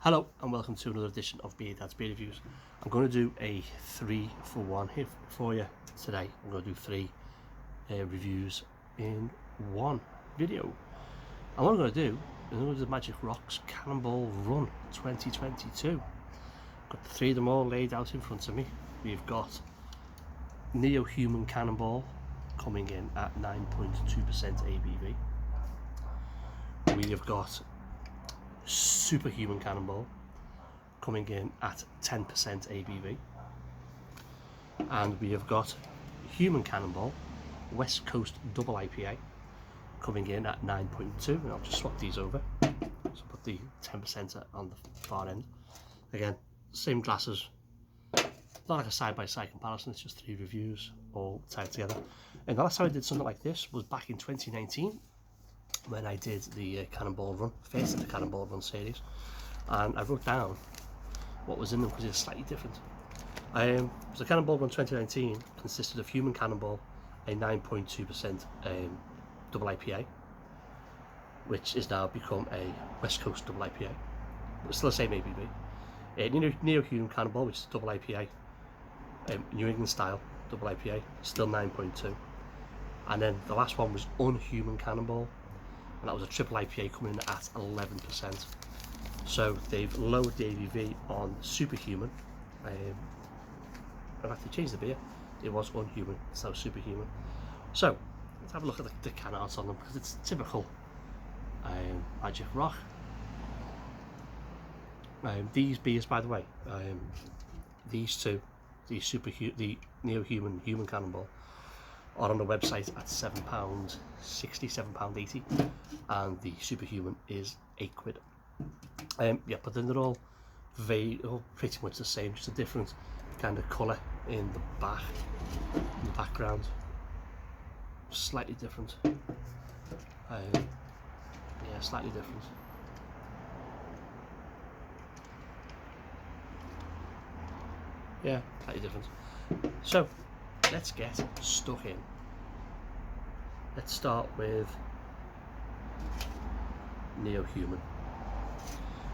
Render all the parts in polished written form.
Hello and welcome to another edition of Beer Dad's Beer Reviews. I'm going to do a 3-for-1 here for you today. I'm going to do three reviews in one video. And what I'm going to do is I'm going to do the Magic Rock's Cannonball Run 2022. Got the three of them all laid out in front of me. We've got Superhuman Cannonball coming in at 9.2% ABV. We have got Superhuman Cannonball coming in at 10% ABV, and we have got Human Cannonball West Coast Double IPA coming in at 9.2, and I'll just swap these over. So put the 10% on the far end. Again, same glasses, not like a side-by-side comparison, it's just three reviews all tied together. And the last time I did something like this was back in 2019 when I did the Cannonball Run, first of the Cannonball Run series, and I wrote down what was in them because it's slightly different. So Cannonball Run 2019 consisted of Human Cannonball, a 9.2% double IPA, which is now become a West Coast double IPA, but still the same ABV. Superhuman Cannonball, which is a double IPA, New England style double IPA, still 9.2, and then the last one was Unhuman Cannonball, and that was a triple IPA coming in at 11%. So they've lowered the ABV on Superhuman. I've actually changed the beer. It was Unhuman, it's now Superhuman. So let's have a look at the can art on them, because it's typical Magic Rock. These beers, by the way, these two, the Superhuman Human Cannonball, are on the website at £7.60, £7.80, and the Superhuman is £8. Yeah, but then they're all pretty much the same, just a different kind of colour in the background, slightly different. Yeah, slightly different. Yeah, slightly different. So let's get stuck in. Let's start with Superhuman.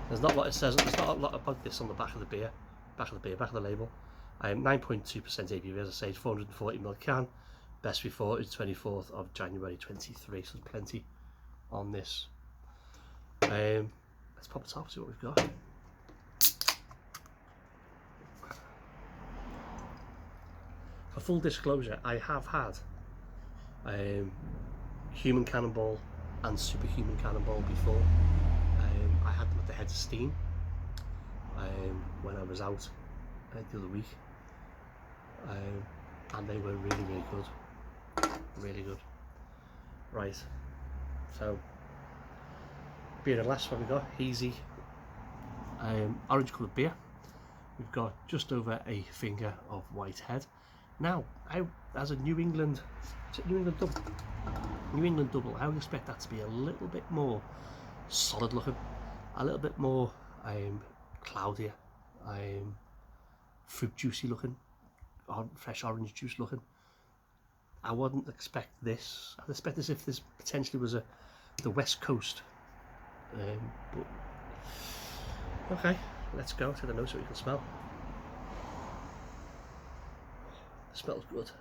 There's not a lot it says. There's not a lot about this on the back of the beer, back of the label. 9.2% ABV, as I say, 440ml can. Best before is 24th of January 23. So there's plenty on this. Let's pop the top, see what we've got. For full disclosure, I have had Human Cannonball and Superhuman Cannonball before. I had them at the Heads of Steam when I was out the other week, and they were really, really good. Really good. Right, so beer and glass, what we got? Hazy orange coloured beer. We've got just over a finger of white head. Now, as a New England double, I would expect that to be a little bit more solid looking, a little bit more cloudier, fruit juicy looking, fresh orange juice looking. I wouldn't expect this. I'd expect this if this potentially was the West Coast. But okay, let's go to the nose so you can smell. It smells good.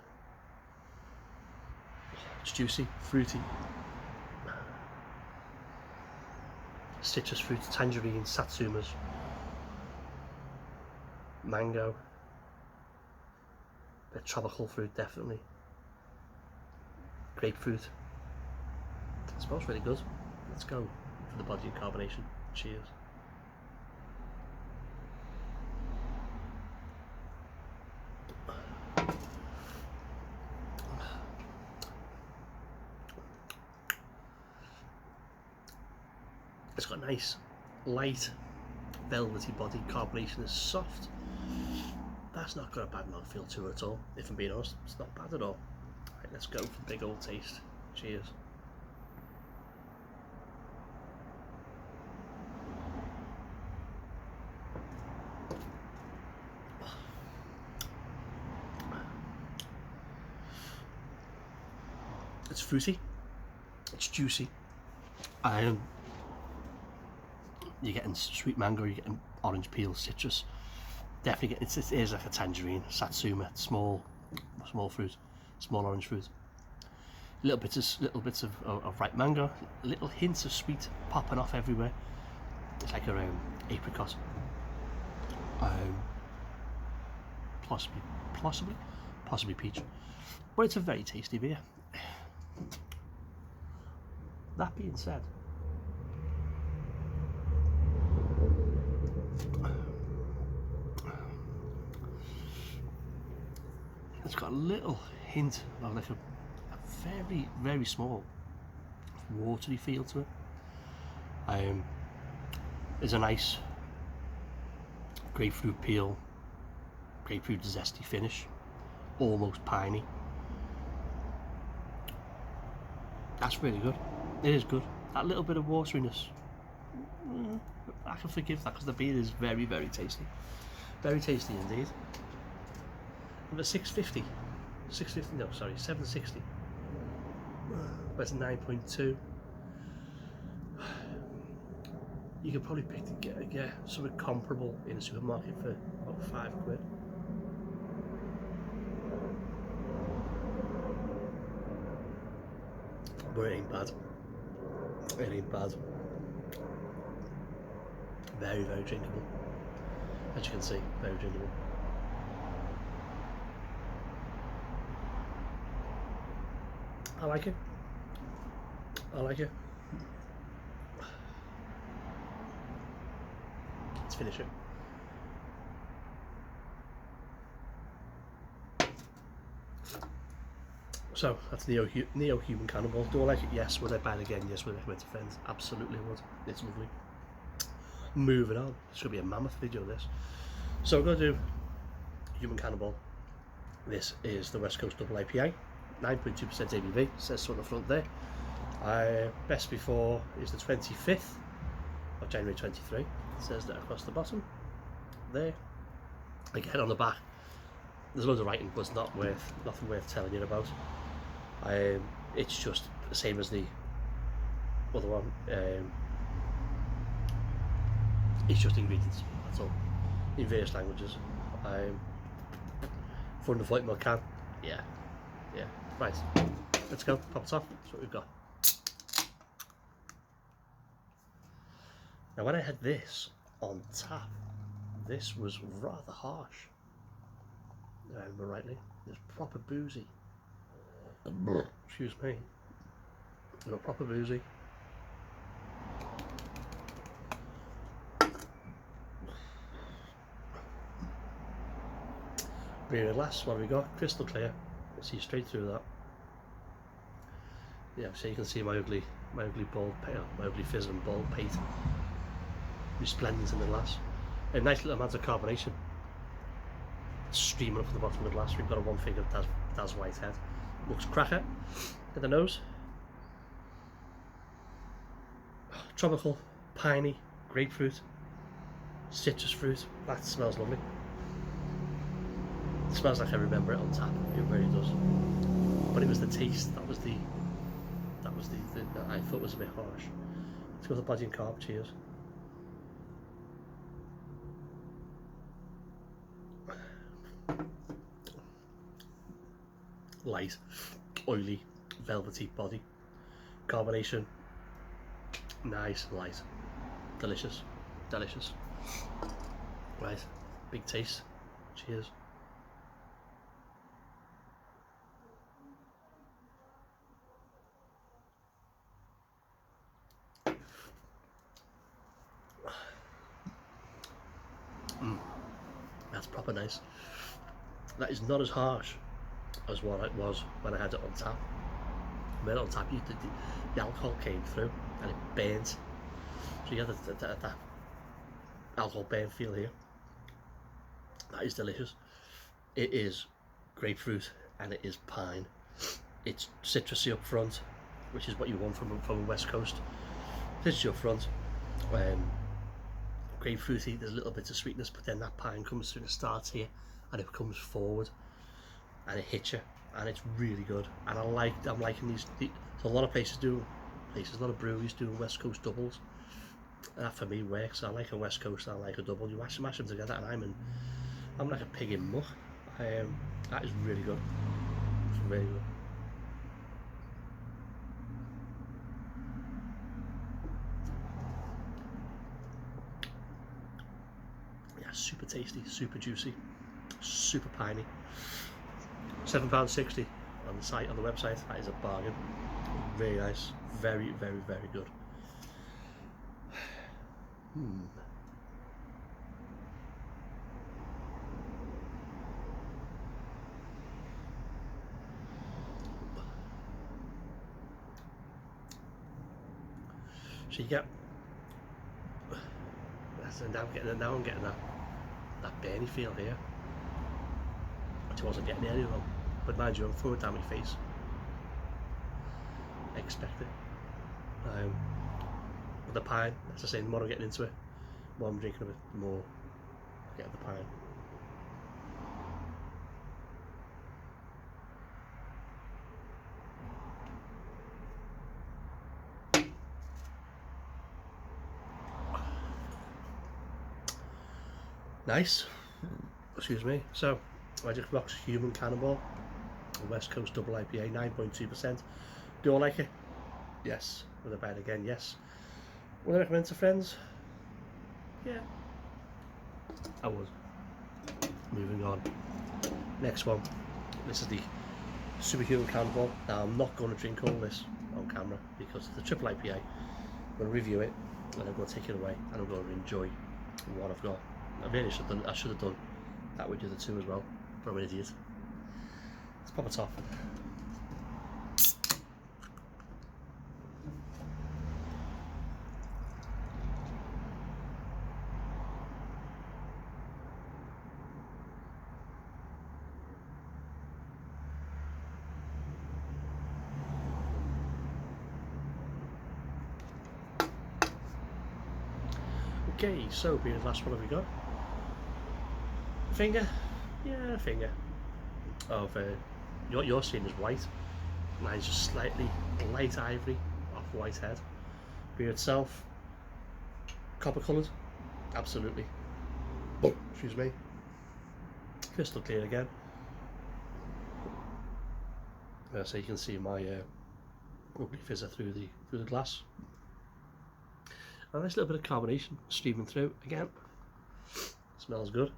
It's juicy, fruity, citrus fruits, tangerine, satsumas, mango, a bit of tropical fruit, definitely, grapefruit. It smells really good. Let's go for the body and carbonation. Cheers. It's got a nice, light, velvety body. Carbonation is soft. That's not got a bad mouthfeel to it at all. If I'm being honest, it's not bad at all. Right, let's go for the big old taste. Cheers. It's fruity. It's juicy. You're getting sweet mango, you're getting orange peel, citrus. Definitely getting, it is like a tangerine, satsuma, small fruit, small orange fruit. Little bits of ripe mango, little hints of sweet popping off everywhere. It's like a apricot, possibly peach, but it's a very tasty beer. That being said, it's got a little hint of like a very, very small watery feel to it. There's a nice grapefruit peel, grapefruit zesty finish, almost piney. That's really good. It is good. That little bit of wateriness, I can forgive that because the beer is very, very tasty. Very tasty indeed. And the 650, no, sorry, 760. That's 9.2. You could probably get something comparable in a supermarket for about £5. But it ain't bad. It ain't bad. Very, very drinkable. As you can see, very drinkable. I like it. I like it. Let's finish it. So that's Superhuman Cannonball. Do I like it? Yes. Would I buy it again? Yes. Would I recommend to friends? Absolutely would. It's lovely. Moving on. This should be a mammoth video, this. So I'm going to do Human Cannonball. This is the West Coast Double IPA. 9.2% ABV. Says so on the front there. Best before is the 25th of January 23. It says that across the bottom. There. Again on the back. There's loads of writing, but it's nothing worth telling you about. It's just the same as the other one. It's just ingredients, that's all, in various languages. 440ml can. Yeah. Right. Let's go. Pop it off. That's what we've got. Now, when I had this on tap, this was rather harsh. If I remember rightly, it's proper boozy. Excuse me. Not proper boozy. Beer glass. What have we got? Crystal clear. You see straight through that. Yeah, so you can see my ugly bald pale, my ugly fizz and bald pate resplendent in the glass. A nice little amount of carbonation streaming up from the bottom of the glass. We've got a one finger Daz Whitehead. Looks cracker. At the nose. Tropical, piney, grapefruit, citrus fruit. That smells lovely. It smells like I remember it on tap. It really does. But it was the taste that was the I thought was a bit harsh. Let's go with the body and carb. Cheers. Light, oily, velvety body. Carbonation. Nice, light. Delicious. Right, big taste. Cheers. That's proper nice. That is not as harsh as what it was when I had it on tap. When on tap, the alcohol came through and it burnt. So you had that alcohol burn feel here. That is delicious. It is grapefruit and it is pine. It's citrusy up front, which is what you want from a West Coast. Citrusy up front. Grapefruity, there's a little bit of sweetness, but then that pine comes through. It starts here and it comes forward and it hits you, and it's really good. And I'm liking these. So a lot of places, a lot of breweries do West Coast doubles. That for me works. I like a West Coast, I like a double. You mash them together, and I'm like a pig in muck. That is really good. It's really good. Yeah, super tasty, super juicy, super piney. £7.60 on the site, on the website. That is a bargain. Really nice. Very, very, very good. So you get, now I'm getting that burny feel here, which I wasn't getting earlier on. But mind you, I'm throwing it down my face. I expect it. With the pine, as I say, the more I'm getting into it, the more I'm drinking of it, the more I get the pine. Nice. Excuse me. So, Magic Rock's Human Cannonball, West Coast Double IPA, 9.2%. Do I like it? Yes. Would I buy it again? Yes. Would I recommend to friends? Yeah. I would. Moving on. Next one. This is the Superhuman Cannonball. Now, I'm not going to drink all this on camera because it's a triple IPA. I'm going to review it, and I'm going to take it away, and I'm going to enjoy what I've got. I should have done that with the other two as well, but I'm an idiot. Let's pop a top. Okay, so being the last one, have we got? Finger? Yeah, finger. Of your scene is white. Mine's just slightly light ivory, off-white head. Beer itself, copper coloured, absolutely. Excuse me. Crystal clear again. So you can see my ugly fizzer through the glass. A nice little bit of carbonation streaming through again. Smells good.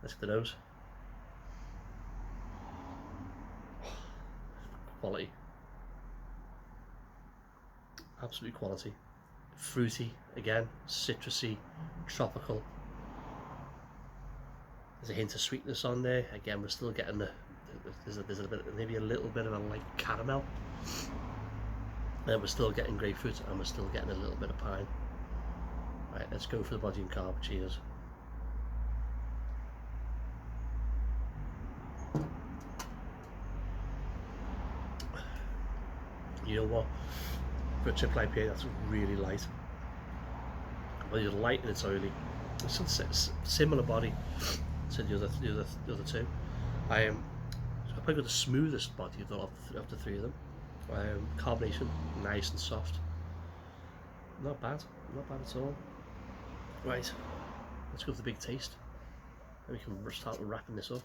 Let's get the nose. Quality. Absolute quality. Fruity again, citrusy, tropical. There's a hint of sweetness on there. Again, we're still getting there's a bit, maybe a little bit of a light caramel. And we're still getting grapefruit, and we're still getting a little bit of pine. Right, let's go for the body and carb. Cheers. You know what? For a triple IPA, that's really light. Well, it's light and it's oily. It's similar body to the other two. So I've probably got the smoothest body of the three of them. Carbonation, nice and soft. Not bad at all. Right, let's go for the big taste. And we can start wrapping this up.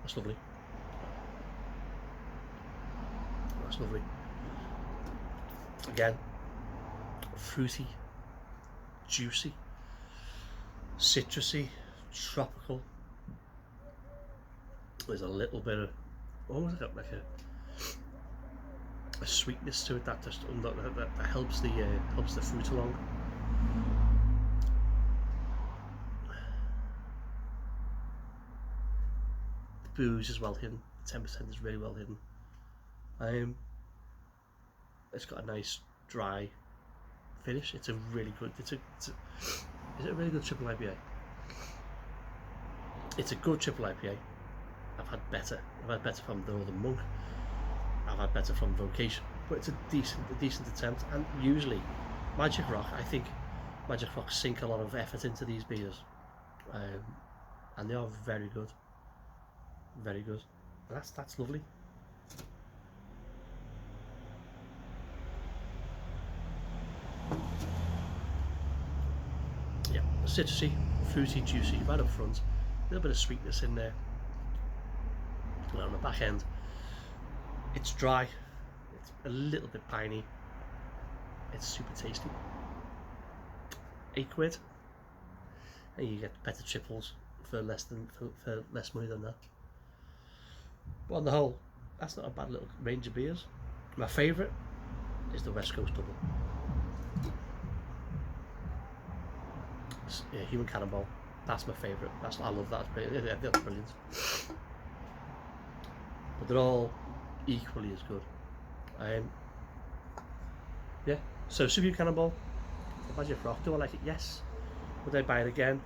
That's lovely. That's lovely. Again, fruity, juicy, citrusy, tropical. There's a little bit of almost like a sweetness to it that just that helps the fruit along. The booze is well hidden. 10% is really well hidden. It's got a nice dry finish. It's a really good. Is it a really good triple IPA? It's a good triple IPA. I've had better from the Northern Monk. I've had better from Vocation, but it's a decent attempt. And usually, Magic Rock, I think, Magic Rock sink a lot of effort into these beers, and they are very good, very good. And that's lovely. Yeah, citrusy, fruity, juicy, right up front. A little bit of sweetness in there. And on the back end, it's dry. It's a little bit piney. It's super tasty. £8, and you get better triples for less money than that. But on the whole, that's not a bad little range of beers. My favourite is the West Coast Double. Yeah, Human Cannonball. That's my favourite. I love that. That's brilliant. But they're all equally as good. Yeah. So Superhuman Cannonball, Magic Rock. Do I like it? Yes. Would I buy it again?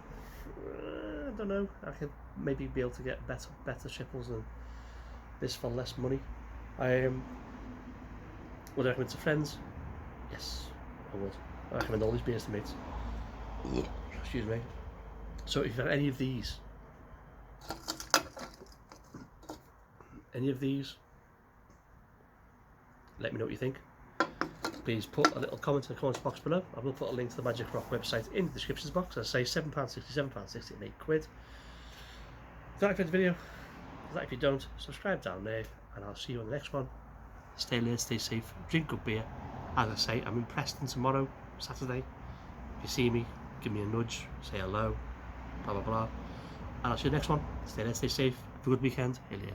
I don't know. I could maybe be able to get better triples than this for less money. Would I recommend to friends? Yes, I would. I recommend all these beers to mates. Excuse me. So if you've had any of these, let me know what you think. Please put a little comment in the comments box below. I will put a link to the Magic Rock website in the descriptions box. I say £7.60, £7.60 and £8. If you like the video, like if you don't, subscribe down there, and I'll see you on the next one. Stay late, stay safe, drink good beer. As I say, I'm in Preston tomorrow, Saturday. If you see me, give me a nudge, say hello, blah blah blah. And I'll see you next one. Stay late, stay safe, have a good weekend. Hail yeah.